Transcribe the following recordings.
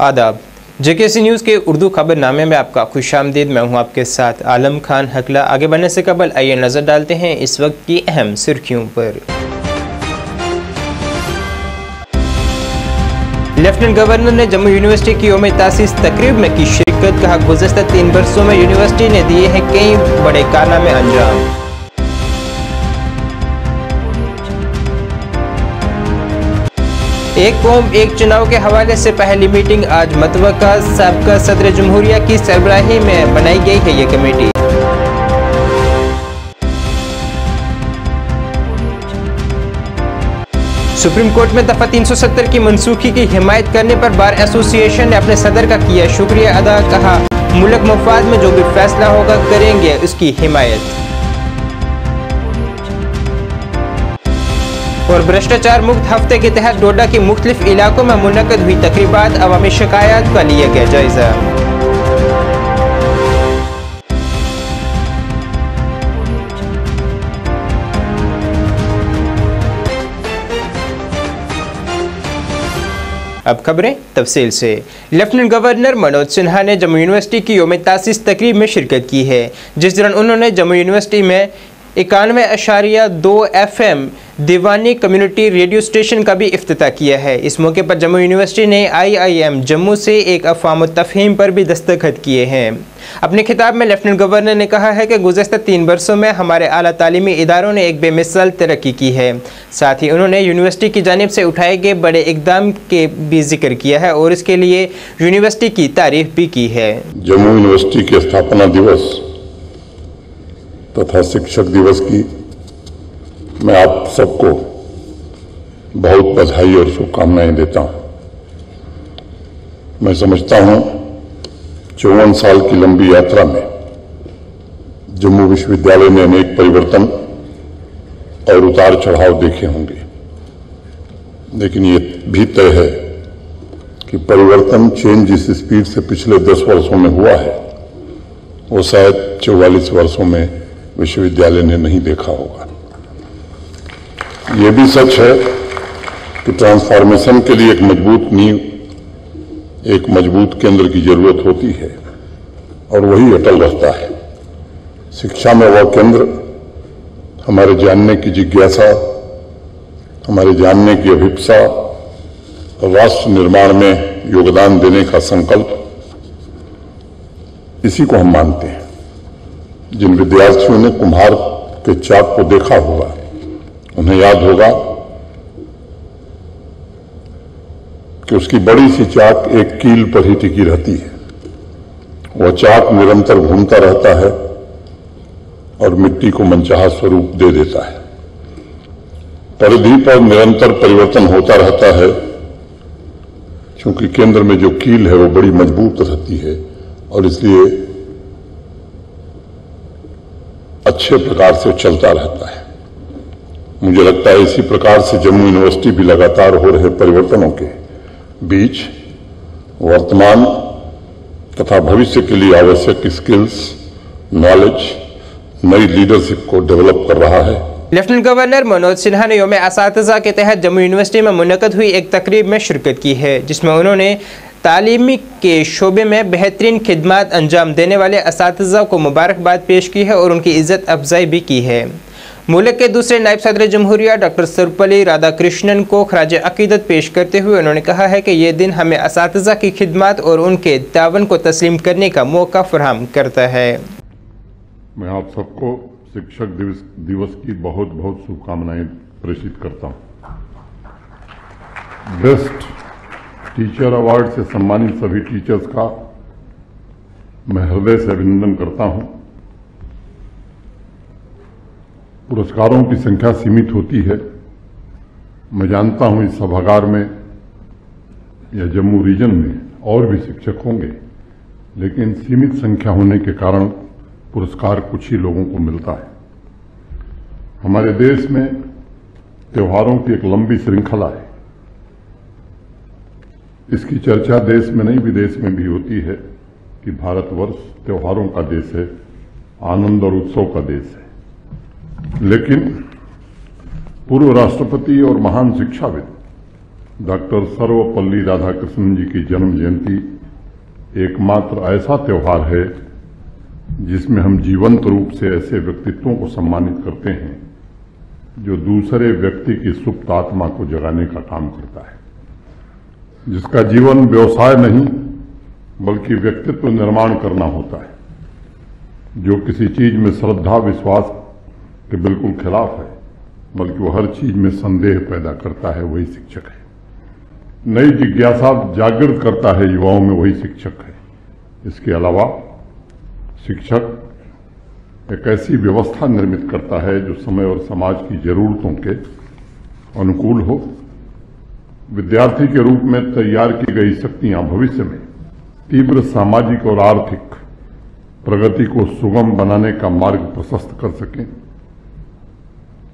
आदाब। JKC news के उर्दू खबरनामे में आपका खुशामदीद। मैं हूं आपके साथ आलम खान हकला। आगे बढ़ने से कबल आइए नज़र डालते हैं इस वक्त की अहम सुर्खियों पर। लेफ्टिनेंट गवर्नर ने जम्मू यूनिवर्सिटी की यौम तासीस तकरीब में की शिरकत। कहा, गुज़श्ता 3 बरसों में यूनिवर्सिटी ने दिए हैं कई बड़े कारनामे अंजाम। एक कौम एक चुनाव के हवाले से पहली मीटिंग आज मतवक्का। साबका सदर जमहूरिया की सरबराही में बनाई गई है ये कमेटी। सुप्रीम कोर्ट में दफा 370 की मनसूखी की हिमायत करने पर बार एसोसिएशन ने अपने सदर का किया शुक्रिया अदा। कहा, मुल्क मफाद में जो भी फैसला होगा करेंगे उसकी हिमायत। और भ्रष्टाचार मुक्त हफ्ते के तहत डोडा के मुख्तलिफ इलाकों में मुनक्कद हुई तकरीबात। अवामी शिकायत का लिया गया जायजा। अब खबरें तफसील से। लेफ्टिनेंट गवर्नर मनोज सिन्हा ने जम्मू यूनिवर्सिटी की यौम तासीस तकरीब में शिरकत की है, जिस दौरान उन्होंने जम्मू यूनिवर्सिटी में 91.2 FM दीवानी कम्युनिटी रेडियो स्टेशन का भी इफ्तिताह किया है। इस मौके पर जम्मू यूनिवर्सिटी ने IIM जम्मू से एक अफ़हाम तफ़हीम पर भी दस्तखत किए हैं। अपने खिताब में लेफ्टिनेंट गवर्नर ने कहा है कि गुज़श्ता 3 बरसों में हमारे आला तालीमी इदारों ने एक बेमिसाल तरक्की की है। साथ ही उन्होंने यूनिवर्सिटी की जानिब से उठाए गए बड़े इक़दाम के भी जिक्र किया है और इसके लिए यूनिवर्सिटी की तारीफ भी की है। जम्मू यूनिवर्सिटी के स्थापना दिवस तथा शिक्षक दिवस की मैं आप सबको बहुत बधाई और शुभकामनाएं देता हूं। मैं समझता हूं 54 साल की लंबी यात्रा में जम्मू विश्वविद्यालय ने अनेक परिवर्तन और उतार चढ़ाव देखे होंगे, लेकिन ये भी तय है कि परिवर्तन चेंज जिस स्पीड से पिछले 10 वर्षों में हुआ है वो शायद 44 वर्षों में विश्वविद्यालय ने नहीं देखा होगा। ये भी सच है कि ट्रांसफॉर्मेशन के लिए एक मजबूत नींव, एक मजबूत केंद्र की जरूरत होती है और वही अटल रहता है। शिक्षा में वह केंद्र हमारे जानने की जिज्ञासा, हमारे जानने की अभिप्सा और राष्ट्र निर्माण में योगदान देने का संकल्प, इसी को हम मानते हैं। जिन विद्यार्थियों ने कुम्हार के चाक को देखा होगा उन्हें याद होगा कि उसकी बड़ी सी चाक एक कील पर ही टिकी रहती है। वह चाक निरंतर घूमता रहता है और मिट्टी को मनचाहा स्वरूप दे देता है। परिधि पर निरंतर परिवर्तन होता रहता है क्योंकि केंद्र में जो कील है वो बड़ी मजबूत रहती है और इसलिए अच्छे प्रकार से चलता रहता है। मुझे लगता है इसी प्रकार से जम्मू यूनिवर्सिटी भी लगातार हो रहे परिवर्तनों के बीच वर्तमान तथा भविष्य के लिए आवश्यक स्किल्स, नॉलेज, नई लीडरशिप को डेवलप कर रहा है। लेफ्टिनेंट गवर्नर मनोज सिन्हा ने यौम असातिज़ा के तहत जम्मू यूनिवर्सिटी में मुनक्कद हुई एक तकरीब में शिरकत की है, जिसमें उन्होंने तालीमी के शोबे में बेहतरीन खिदमात अंजाम देने वाले असातिज़ा को मुबारकबाद पेश की है और उनकी इज़्ज़त अफजाई भी की है। मुल्क के दूसरे नायब सदर जमहूरिया डॉक्टर सर्वपल्ली राधाकृष्णन को खराज अकीदत पेश करते हुए उन्होंने कहा है कि ये दिन हमें असातिज़ा की खिदमत और उनके तावन को तस्लीम करने का मौका फराहम करता है। मैं आप सबको शिक्षक दिवस की बहुत बहुत शुभकामनाएं प्रेषित करता हूं। बेस्ट टीचर अवार्ड से सम्मानित सभी टीचर्स का मैं हृदय से अभिनंदन करता हूं। पुरस्कारों की संख्या सीमित होती है। मैं जानता हूं इस सभागार में या जम्मू रीजन में और भी शिक्षक होंगे, लेकिन सीमित संख्या होने के कारण पुरस्कार कुछ ही लोगों को मिलता है। हमारे देश में त्योहारों की एक लंबी श्रृंखला है। इसकी चर्चा देश में नहीं विदेश में भी होती है कि भारतवर्ष त्योहारों का देश है, आनंद और उत्सव का देश है। लेकिन पूर्व राष्ट्रपति और महान शिक्षाविद डॉक्टर सर्वपल्ली राधाकृष्णन जी की जन्म जयंती एकमात्र ऐसा त्योहार है जिसमें हम जीवंत रूप से ऐसे व्यक्तित्वों को सम्मानित करते हैं जो दूसरे व्यक्ति की सुप्त आत्मा को जगाने का काम करता है, जिसका जीवन व्यवसाय नहीं बल्कि व्यक्तित्व निर्माण करना होता है, जो किसी चीज में श्रद्धा विश्वास के बिल्कुल खिलाफ है बल्कि वो हर चीज में संदेह पैदा करता है, वही शिक्षक है। नई जिज्ञासा जागृत करता है युवाओं में, वही शिक्षक है। इसके अलावा शिक्षक एक ऐसी व्यवस्था निर्मित करता है जो समय और समाज की जरूरतों के अनुकूल हो। विद्यार्थी के रूप में तैयार की गई शक्तियां भविष्य में तीव्र सामाजिक और आर्थिक प्रगति को सुगम बनाने का मार्ग प्रशस्त कर सकें।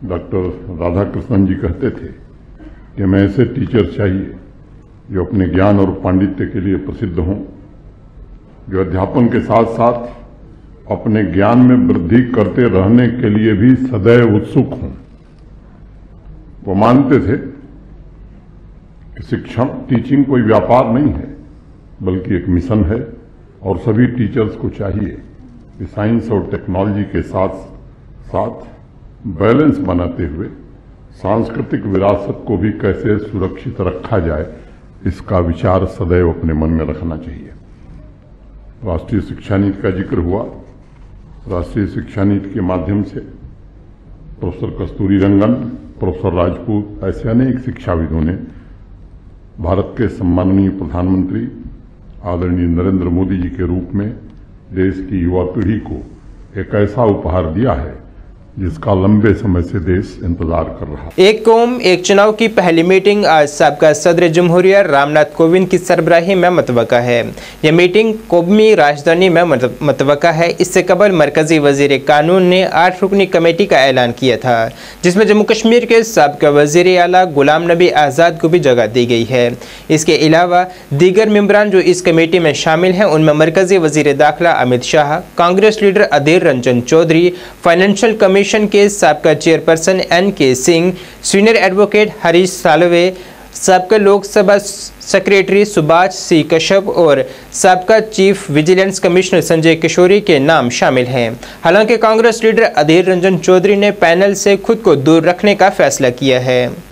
डॉक्टर राधाकृष्णन जी कहते थे कि हमें ऐसे टीचर चाहिए जो अपने ज्ञान और पांडित्य के लिए प्रसिद्ध हों, जो अध्यापन के साथ साथ अपने ज्ञान में वृद्धि करते रहने के लिए भी सदैव उत्सुक हों। वो मानते थे कि शिक्षण टीचिंग कोई व्यापार नहीं है बल्कि एक मिशन है और सभी टीचर्स को चाहिए कि साइंस और टेक्नोलॉजी के साथ साथ बैलेंस बनाते हुए सांस्कृतिक विरासत को भी कैसे सुरक्षित रखा जाए, इसका विचार सदैव अपने मन में रखना चाहिए। राष्ट्रीय शिक्षा नीति का जिक्र हुआ। राष्ट्रीय शिक्षा नीति के माध्यम से प्रोफेसर कस्तूरी रंगन, प्रोफेसर राजपूत, ऐसे अनेक शिक्षाविदों ने भारत के सम्माननीय प्रधानमंत्री आदरणीय नरेंद्र मोदी जी के रूप में देश की युवा पीढ़ी को एक ऐसा उपहार दिया है जिसका लंबे समय से देश इंतजार कर रहा है। एक कौम एक चुनाव की पहली मीटिंग आज साबका सदर जमहूरिया रामनाथ कोविंद की सरबराही में मुतवक्का है। यह मीटिंग कौमी राजधानी में मुतवक्का है। इससे कबल मरकजी वजीर कानून ने 8 रुकनी कमेटी का ऐलान किया था, जिसमें जम्मू कश्मीर के साबका वजीर आला गुलाम नबी आज़ाद को भी जगह दी गई है। इसके अलावा दीगर मेंबरान जो इस कमेटी में शामिल हैं उनमें मरकजी वजीर दाखिला Amit Shah, Congress leader Adhir Ranjan Chowdhury, financial commission के साबका chairperson NK Singh, senior advocate Harish Salve, साबका लोकसभा सेक्रेटरी सुभाष C कश्यप और साबका chief vigilance commissioner Sanjay Kishori के नाम शामिल हैं। हालांकि कांग्रेस लीडर अधीर रंजन चौधरी ने पैनल से खुद को दूर रखने का फैसला किया है।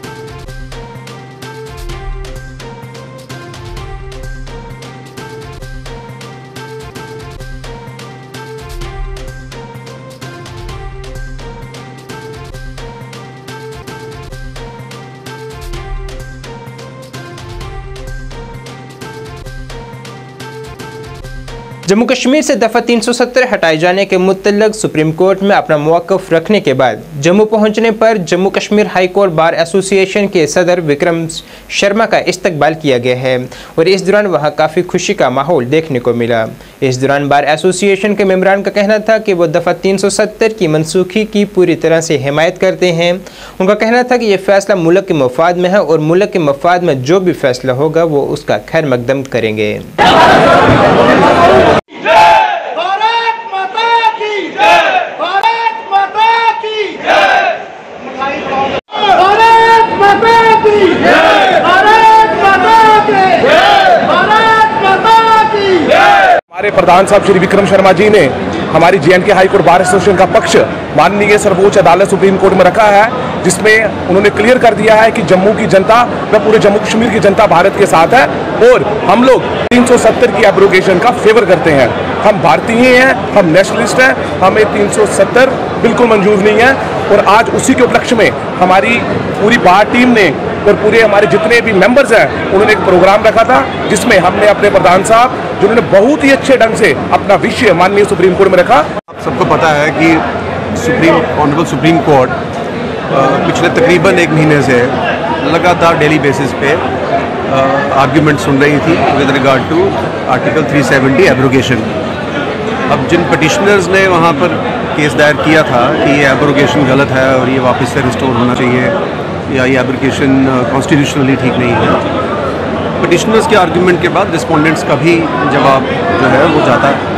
जम्मू कश्मीर से दफ़ा 370 हटाए जाने के मुतल्लक सुप्रीम कोर्ट में अपना मौक़िफ़ रखने के बाद जम्मू पहुंचने पर Jammu Kashmir high court bar association के सदर विक्रम शर्मा का इस्तकबाल किया गया है और इस दौरान वहां काफ़ी खुशी का माहौल देखने को मिला। इस दौरान बार एसोसिएशन के मेंबरान का कहना था कि वो दफ़ा 370 की मनसूखी की पूरी तरह से हिमायत करते हैं। उनका कहना था कि यह फैसला मुल्क के मफाद में है और मुल्क के मफाद में जो भी फैसला होगा वो उसका खैर मकदम करेंगे। हमारे प्रधान साहब श्री विक्रम शर्मा जी ने हमारी JNK high court bar association का पक्ष माननीय सर्वोच्च अदालत सुप्रीम कोर्ट में रखा है, जिसमें उन्होंने क्लियर कर दिया है कि जम्मू की जनता व पूरे जम्मू कश्मीर की जनता भारत के साथ है और हम लोग 370 की एब्रोगेशन का फेवर करते हैं। हम भारतीय हैं, हम नेशनलिस्ट हैं, हमें 370 बिल्कुल मंजूर नहीं है। और आज उसी के उपलक्ष्य में हमारी पूरी बार टीम ने और पूरे हमारे जितने भी मेंबर्स हैं उन्होंने एक प्रोग्राम रखा था, जिसमें हमने अपने प्रधान साहब जिन्होंने बहुत ही अच्छे ढंग से अपना विषय माननीय सुप्रीम कोर्ट में रखा। आप सबको पता है कि ऑनरेबल सुप्रीम कोर्ट पिछले तकरीबन 1 महीने से लगातार डेली बेसिस पे आर्ग्यूमेंट सुन रही थी with regard to article 370 abrogation. अब जिन पटिशनर्स ने वहाँ पर केस दायर किया था कि ये एब्रोगेशन गलत है और ये वापस से रिस्टोर होना चाहिए या ये एब्रोगेशन कॉन्स्टिट्यूशनली ठीक नहीं है, पटिशनर्स के आर्ग्यूमेंट के बाद रिस्पोंडेंट्स का भी जवाब जो है वो जाता है।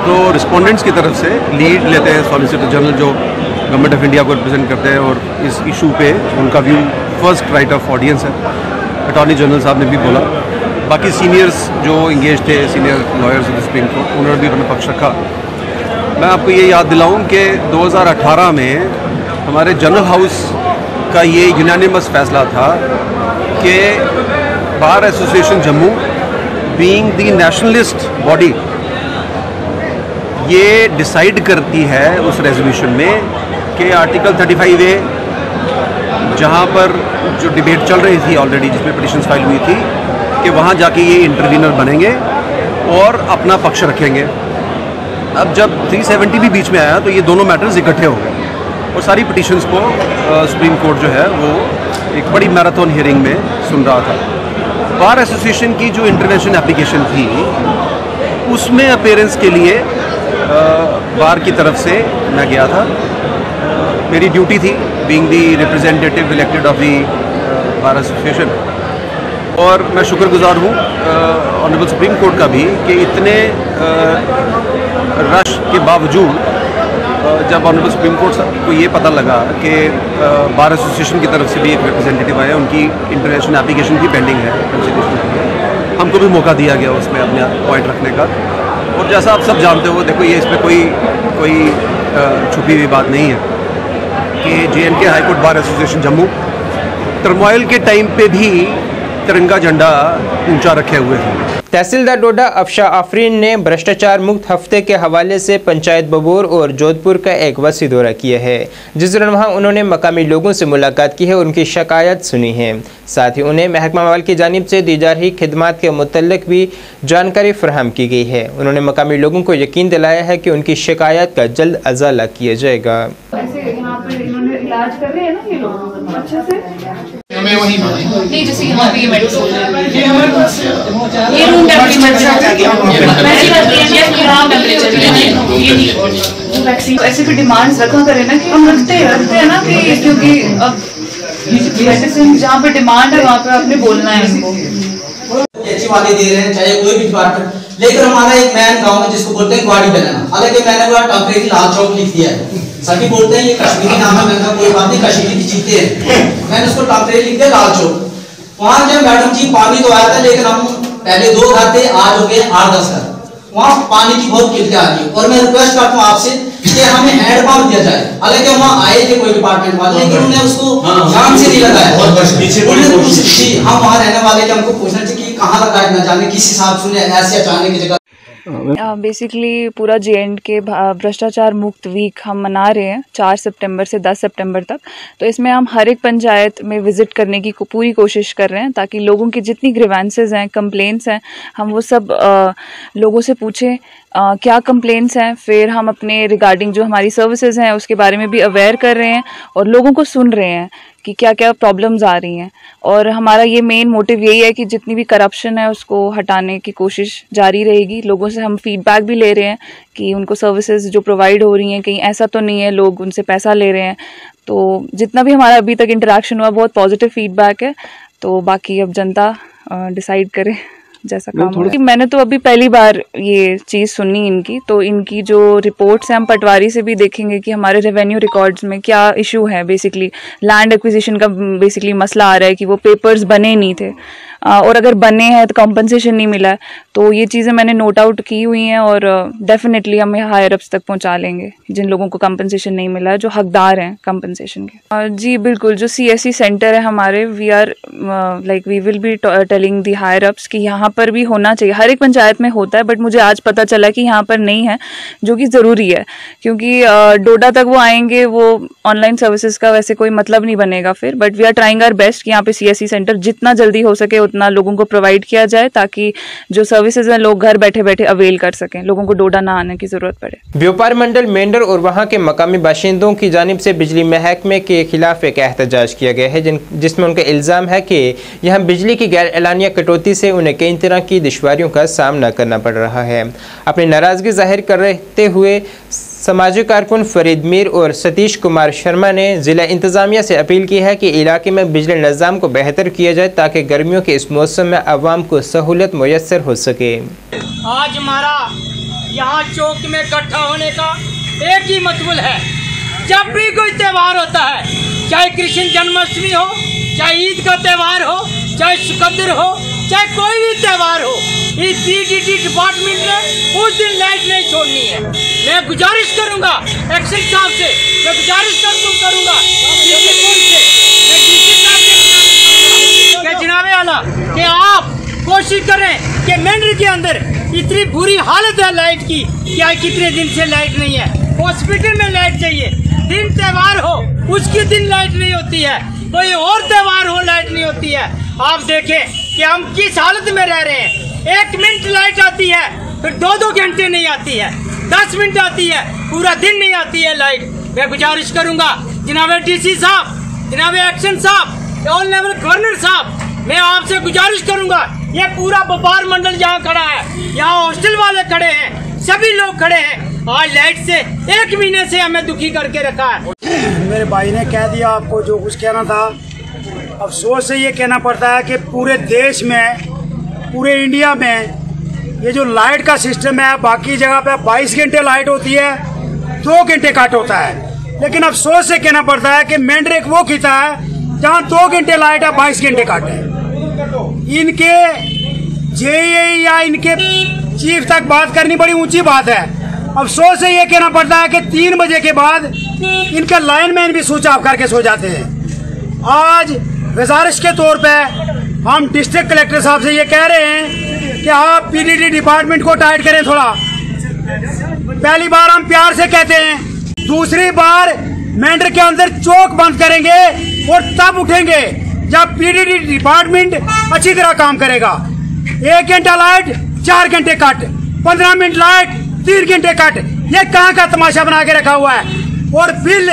तो रिस्पोंडेंट्स की तरफ से लीड लेते हैं सॉलिसिटर जनरल जो गवर्नमेंट ऑफ इंडिया को रिप्रेजेंट करते हैं और इस इशू पे उनका view first right of audience है, अटॉर्नी जनरल साहब ने भी बोला, बाकी सीनियर्स जो इंगेज थे, senior lawyers of the supreme court, उन्होंने भी अपना पक्ष रखा। मैं आपको ये याद दिलाऊं कि 2018 में हमारे जनरल हाउस का ये यूनानिमस फैसला था कि bar association Jammu being the nationalist body ये डिसाइड करती है उस रेजोल्यूशन में कि आर्टिकल 35A जहाँ पर जो डिबेट चल रही थी ऑलरेडी, जिसमें पिटिशंस फाइल हुई थी, कि वहाँ जाके ये इंटरवीनर बनेंगे और अपना पक्ष रखेंगे। अब जब 370 भी बीच में आया तो ये दोनों मैटर्स इकट्ठे हो गए और सारी पिटिशंस को सुप्रीम कोर्ट जो है वो एक बड़ी मैराथन हियरिंग में सुन रहा था। बार एसोसिएशन की जो इंटरवेंशन एप्लीकेशन थी उसमें अपीयरेंस के लिए बार की तरफ से मैं गया था। मेरी ड्यूटी थी being the representative elected of the bar association, और मैं शुक्रगुजार हूँ ऑनरेबल सुप्रीम कोर्ट का भी कि इतने रश के बावजूद जब ऑनरेबल सुप्रीम कोर्ट को ये पता लगा कि बार एसोसिएशन की तरफ से भी एक रिप्रेजेंटेटिव आया, उनकी इंटरवेंशन एप्लीकेशन भी पेंडिंग है, हमको भी मौका दिया गया उसमें अपने पॉइंट रखने का। और जैसा आप सब जानते हो, देखो ये इसमें कोई छुपी हुई बात नहीं है कि JNK high court bar association Jammu turmoil के टाइम पे भी तिरंगा झंडा ऊंचा रखे हुए थे। तहसीलदार डोडा अफशा आफरीन ने भ्रष्टाचार मुक्त हफ्ते के हवाले से पंचायत बबूर और जोधपुर का एक वसी दौरा किया है, जिस दौरान वहां उन्होंने मकामी लोगों से मुलाकात की है और उनकी शिकायत सुनी है। साथ ही उन्हें महकमा माल की जानिब से दी जा रही खिदमात के मुतल्लिक भी जानकारी फराहम की गई है। उन्होंने मकामी लोगों को यकीन दिलाया है कि उनकी शिकायत का जल्द अजाला किया जाएगा। इलाज कर रहे हैं ना ये लोग अच्छे से, नहीं जैसे यहाँ पे ये मेडिसिन ये रूम टेम्परेचर वैक्सीन ऐसे भी डिमांड्स रखा करें ना कि हम रखते हैं ना कि क्योंकि अब मेडिसिन जहाँ पे डिमांड है वहाँ पे आपने बोलना है इनको वाले दे रहे हैं, चाहे कोई भी डिपार्टमेंट। लेकिन हमारा एक मैन गांव में जिसको बोलते हैं ग्वाड़ी बनाना, हालांकि मैंने वो टेम्परेरी लाल चौक लिख दिया है, सभी बोलते हैं ये कश्मीरी नाम है, मैंने कोई बात नहीं, कश्मीरी भी जीते हैं, मैंने उसको टेम्परेरी लिख दिया लाल चौक। वहाँ जब मैडम जी पानी तो आया था, लेकिन हम पहले 2 घर थे, आज हो गए 8-10 घर, वहाँ पानी की बहुत किल्लत आ रही है। और मैं रिक्वेस्ट करता हूँ आपसे कि हमें हैंडपंप दिया जाए। हालांकि वहाँ आए थे कोई डिपार्टमेंट वाले, लेकिन उन्होंने उसको ध्यान से नहीं लगाया। हम वहाँ रहने वाले हमको पूछना चाहिए कि कहाँ लगाए, न जाने किस हिसाब से ऐसे अचानक की जगह। बेसिकली पूरा JNK भ्रष्टाचार मुक्त वीक हम मना रहे हैं 4 सितंबर से 10 सितंबर तक। तो इसमें हम हर एक पंचायत में विज़िट करने की पूरी कोशिश कर रहे हैं ताकि लोगों की जितनी ग्रीवेंसेस हैं, कंप्लेंट्स हैं, हम वो सब लोगों से पूछें क्या कंप्लेंट्स हैं। फिर हम अपने रिगार्डिंग जो हमारी सर्विसेज हैं उसके बारे में भी अवेयर कर रहे हैं और लोगों को सुन रहे हैं कि क्या क्या प्रॉब्लम्स आ रही हैं। और हमारा ये मेन मोटिव यही है कि जितनी भी करप्शन है उसको हटाने की कोशिश जारी रहेगी। लोगों से हम फीडबैक भी ले रहे हैं कि उनको सर्विसेज जो प्रोवाइड हो रही हैं कहीं ऐसा तो नहीं है लोग उनसे पैसा ले रहे हैं। तो जितना भी हमारा अभी तक इंटरेक्शन हुआ बहुत पॉजिटिव फीडबैक है। तो बाकी अब जनता डिसाइड करे जैसा काम हो। मैंने तो अभी पहली बार ये चीज़ सुनी इनकी, तो इनकी जो रिपोर्ट्स हैं हम पटवारी से भी देखेंगे कि हमारे रेवेन्यू रिकॉर्ड्स में क्या इशू है। बेसिकली लैंड एक्विजिशन का बेसिकली मसला आ रहा है कि वो पेपर्स बने नहीं थे और अगर बने हैं तो कॉम्पनसेशन नहीं मिला है। तो ये चीज़ें मैंने नोट आउट की हुई हैं और डेफिनेटली हम हायर अप्स तक पहुंचा लेंगे जिन लोगों को कॉम्पनसेशन नहीं मिला है, जो हकदार हैं कॉम्पनसेशन के। जी बिल्कुल, जो CSC सेंटर है हमारे, we will be telling the higher ups कि यहाँ पर भी होना चाहिए। हर एक पंचायत में होता है बट मुझे आज पता चला कि यहाँ पर नहीं है, जो कि ज़रूरी है क्योंकि डोडा तक वो आएंगे, वो ऑनलाइन सर्विसेज का वैसे कोई मतलब नहीं बनेगा फिर। But we are trying our best कि यहाँ पे CSC सेंटर जितना जल्दी हो सके उतना लोगों को प्रोवाइड किया जाए ताकि जो सर्विसेज हैं लोग घर बैठे बैठे अवेल कर सकें, लोगों को डोडा ना आने की जरूरत पड़े। व्यापार मंडल मेंढर और वहां के मकामी बाशिंदों की जानिब से बिजली महकमे के खिलाफ एक एहतजाज किया गया है जिसमें उनका इल्ज़ाम है कि यहाँ बिजली की गैर एलानिया कटौती से उन्हें कई तरह की दुश्वारियों का सामना करना पड़ रहा है। अपनी नाराज़गी जाहिर करते हुए समाजी कारकुन फरीद मीर और सतीश कुमार शर्मा ने ज़िला इंतज़ामिया से अपील की है कि इलाके में बिजली निज़ाम को बेहतर किया जाए ताकि गर्मियों के इस मौसम में आवाम को सहूलत मुयस्सर हो सके। आज हमारा यहाँ चौक में इकट्ठा होने का एक ही मतलब है, जब भी कोई त्यौहार होता है चाहे कृष्ण जन्माष्टमी हो, चाहे ईद का त्यौहार हो, चाहे सिकंदर हो, चाहे कोई भी त्यौहार हो, इस पीडीडी डिपार्टमेंट ने उस दिन लाइट नहीं छोड़नी है। मैं गुजारिश करूंगा एक्शन साहब से, मैं गुजारिश करूंगा जनाबे आला कि आप कोशिश करें कि मेंढर के अंदर इतनी बुरी हालत है लाइट की, क्या कितने दिन से लाइट नहीं है। हॉस्पिटल में लाइट चाहिए, दिन त्यौहार हो उसके दिन लाइट नहीं होती है, कोई और त्यौहार हो लाइट नहीं होती है। आप देखें कि हम किस हालत में रह रहे हैं। 1 मिनट लाइट आती है, फिर 2-2 घंटे नहीं आती है, 10 मिनट आती है, पूरा दिन नहीं आती है लाइट। मैं गुजारिश करूंगा जनाब डीसी साहब, जनाब एक्शन साहब, ऑल लेवल गवर्नर साहब, मैं आपसे गुजारिश करूंगा, ये पूरा व्यापार मंडल यहाँ खड़ा है, यहाँ हॉस्टल वाले खड़े हैं, सभी लोग खड़े हैं, आज लाइट से 1 महीने से हमें दुखी करके रखा है। मेरे भाई ने कह दिया आपको जो कुछ कहना था। अफसोस से ये कहना पड़ता है कि पूरे देश में, पूरे इंडिया में ये जो लाइट का सिस्टम है, बाकी जगह पे 22 घंटे लाइट होती है, 2 घंटे कट होता है, लेकिन अफसोस से कहना पड़ता है कि मेंढर एक वो खिता है जहाँ 2 घंटे लाइट है, 22 घंटे कट है। इनके जेई या इनके चीफ तक बात करनी बड़ी ऊंची बात है। अफसोस से ये कहना पड़ता है कि 3 बजे के बाद इनका लाइनमैन भी स्विच ऑफ करके सो जाते हैं। आज गुजारिश के तौर पे हम डिस्ट्रिक्ट कलेक्टर साहब से ये कह रहे हैं कि आप पीडीडी डिपार्टमेंट को टाइट करें थोड़ा। पहली बार हम प्यार से कहते हैं, दूसरी बार मेंढर के अंदर चौक बंद करेंगे और तब उठेंगे जब पीडीडी डिपार्टमेंट अच्छी तरह काम करेगा। 1 घंटा लाइट, 4 घंटे कट, 15 मिनट लाइट, 3 घंटे कट, ये कहाँ का तमाशा बना के रखा हुआ है। और बिल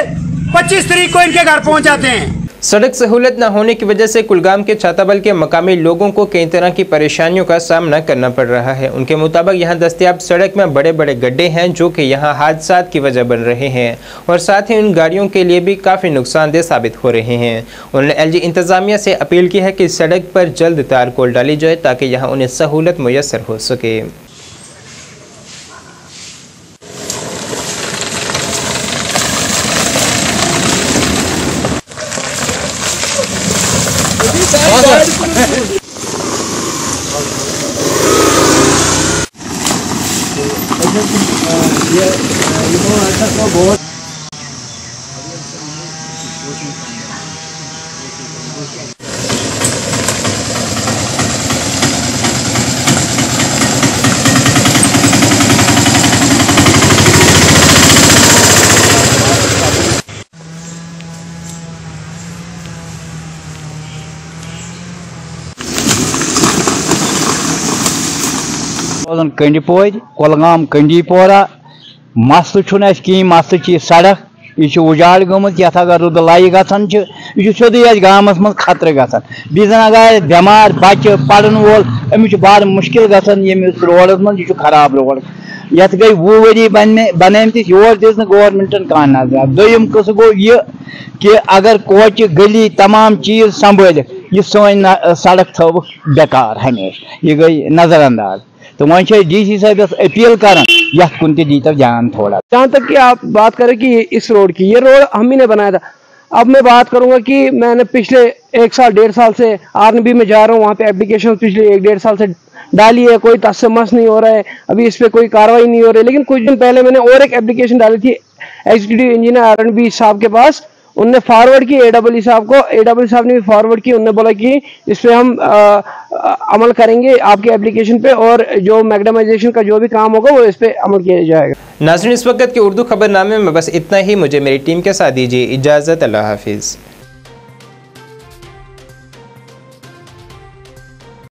25 तारीख को इनके घर पहुंच जाते हैं। सड़क सहूलत न होने की वजह से कुलगाम के छाताबल के मकामी लोगों को कई तरह की परेशानियों का सामना करना पड़ रहा है। उनके मुताबिक यहाँ दस्तयाब सड़क में बड़े बड़े गड्ढे हैं जो कि यहाँ हादसात की वजह बन रहे हैं और साथ ही उन गाड़ियों के लिए भी काफ़ी नुकसानदेह साबित हो रहे हैं। उन्होंने एलजी इंतज़ामिया से अपील की है कि सड़क पर जल्द तारकोल डाली जाए ताकि यहाँ उन्हें सहूलत मुयसर हो सके। कंडीपोर कुलगाम कंडीपोरा मसल कहीं मसल सड़क यह उजाड़ गमत ये अगर रुद लाई गसान यह सोदे गामस मज खतर गसान बीजन अगर बेमार बच्चे पढ़न वोल अमिस बड़ मुश्किल गसान यमिस रोडस मज खराब रोड ये गई 20 वरी बनमतिस योर दिस गवर्नमेंटन कह नजर। दोम कस गो यह कि अगर कोच गली तमाम चीज संभाल यह सन सड़क थव बेकार हमेशा यह गई नजरअंदाज। तो वह डीसी साहब अपील कर कुन दीता ध्यान थोड़ा। जहाँ तक कि आप बात करें कि इस रोड की, ये रोड हम ही ने बनाया था। अब मैं बात करूंगा कि मैंने पिछले 1 साल 1.5 साल से आरएनबी में जा रहा हूँ, वहाँ पे एप्लीकेशन पिछले 1-1.5 साल से डाली है, कोई तस्मस नहीं हो रहा है, अभी इस पर कोई कार्रवाई नहीं हो रही। लेकिन कुछ दिन पहले मैंने और एक एप्लीकेशन डाली थी एग्जीक्यूटिव इंजीनियर आरएनबी साहब के पास, उनने फॉरवर्ड की एडब्ल्यू साहब को, एडब्ल्यू साहब ने भी फॉरवर्ड की। उन्होंने बोला कि इस पे हम अमल करेंगे आपके एप्लीकेशन पे और जो मैग्नेटाइजेशन का जो भी काम होगा वो इस पे अमल किया जाएगा। नाज़रीन, इस वक्त के उर्दू खबरनामे में बस इतना ही। मुझे मेरी टीम के साथ दीजिए इजाज़त। अल्लाह हाफिज़।